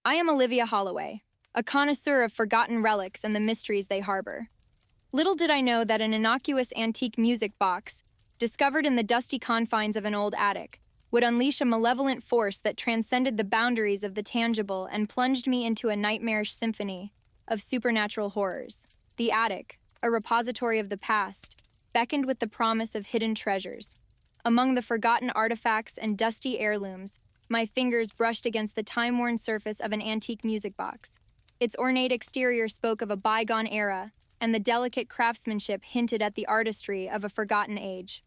I am Olivia Holloway, a connoisseur of forgotten relics and the mysteries they harbor. Little did I know that an innocuous antique music box, discovered in the dusty confines of an old attic, would unleash a malevolent force that transcended the boundaries of the tangible and plunged me into a nightmarish symphony of supernatural horrors. The attic, a repository of the past, beckoned with the promise of hidden treasures. Among the forgotten artifacts and dusty heirlooms, my fingers brushed against the time-worn surface of an antique music box. Its ornate exterior spoke of a bygone era, and the delicate craftsmanship hinted at the artistry of a forgotten age.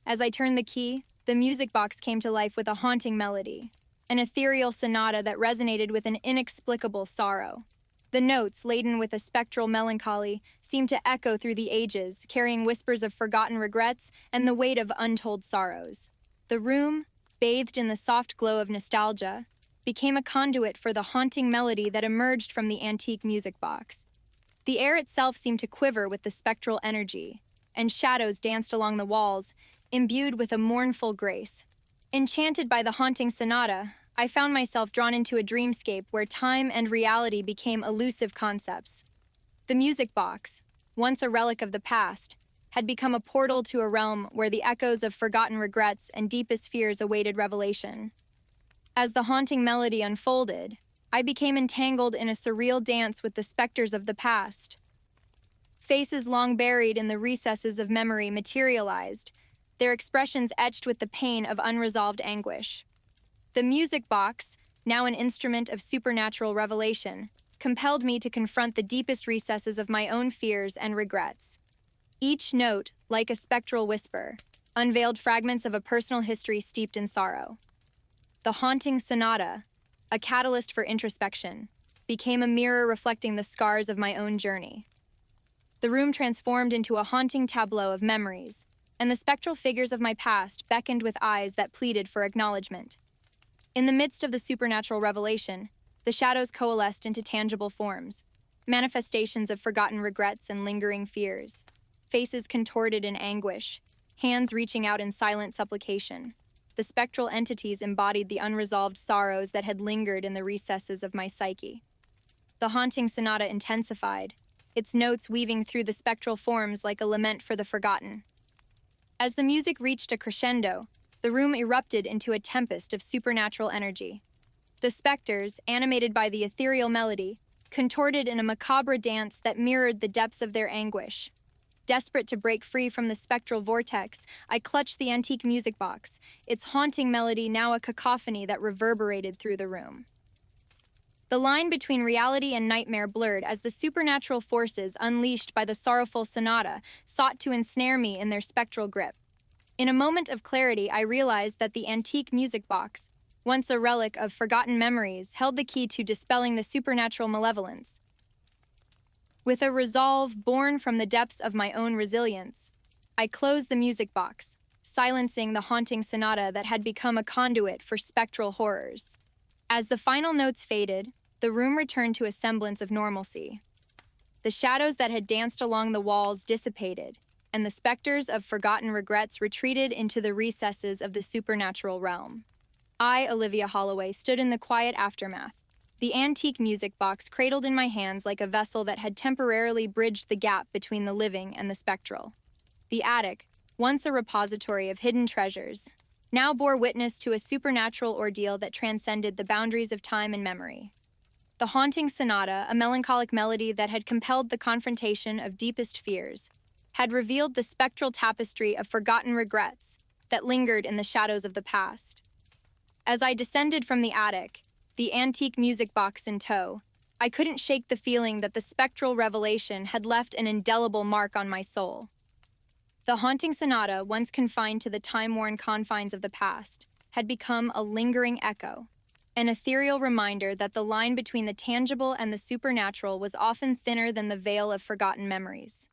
As I turned the key, the music box came to life with a haunting melody, an ethereal sonata that resonated with an inexplicable sorrow. The notes, laden with a spectral melancholy, seemed to echo through the ages, carrying whispers of forgotten regrets and the weight of untold sorrows. The room, bathed in the soft glow of nostalgia, became a conduit for the haunting melody that emerged from the antique music box. The air itself seemed to quiver with the spectral energy, and shadows danced along the walls, imbued with a mournful grace. Enchanted by the haunting sonata, I found myself drawn into a dreamscape where time and reality became elusive concepts. The music box, once a relic of the past, had become a portal to a realm where the echoes of forgotten regrets and deepest fears awaited revelation. As the haunting melody unfolded, I became entangled in a surreal dance with the specters of the past. Faces long buried in the recesses of memory materialized, their expressions etched with the pain of unresolved anguish. The music box, now an instrument of supernatural revelation, compelled me to confront the deepest recesses of my own fears and regrets. Each note, like a spectral whisper, unveiled fragments of a personal history steeped in sorrow. The haunting sonata, a catalyst for introspection, became a mirror reflecting the scars of my own journey. The room transformed into a haunting tableau of memories, and the spectral figures of my past beckoned with eyes that pleaded for acknowledgement. In the midst of the supernatural revelation, the shadows coalesced into tangible forms, manifestations of forgotten regrets and lingering fears. Faces contorted in anguish, hands reaching out in silent supplication. The spectral entities embodied the unresolved sorrows that had lingered in the recesses of my psyche. The haunting sonata intensified, its notes weaving through the spectral forms like a lament for the forgotten. As the music reached a crescendo, the room erupted into a tempest of supernatural energy. The specters, animated by the ethereal melody, contorted in a macabre dance that mirrored the depths of their anguish. Desperate to break free from the spectral vortex, I clutched the antique music box, its haunting melody now a cacophony that reverberated through the room. The line between reality and nightmare blurred as the supernatural forces unleashed by the sorrowful sonata sought to ensnare me in their spectral grip. In a moment of clarity, I realized that the antique music box, once a relic of forgotten memories, held the key to dispelling the supernatural malevolence. With a resolve born from the depths of my own resilience, I closed the music box, silencing the haunting sonata that had become a conduit for spectral horrors. As the final notes faded, the room returned to a semblance of normalcy. The shadows that had danced along the walls dissipated, and the specters of forgotten regrets retreated into the recesses of the supernatural realm. I, Olivia Holloway, stood in the quiet aftermath, the antique music box cradled in my hands like a vessel that had temporarily bridged the gap between the living and the spectral. The attic, once a repository of hidden treasures, now bore witness to a supernatural ordeal that transcended the boundaries of time and memory. The haunting sonata, a melancholic melody that had compelled the confrontation of deepest fears, had revealed the spectral tapestry of forgotten regrets that lingered in the shadows of the past. As I descended from the attic, the antique music box in tow, I couldn't shake the feeling that the spectral revelation had left an indelible mark on my soul. The haunting sonata, once confined to the time-worn confines of the past, had become a lingering echo, an ethereal reminder that the line between the tangible and the supernatural was often thinner than the veil of forgotten memories.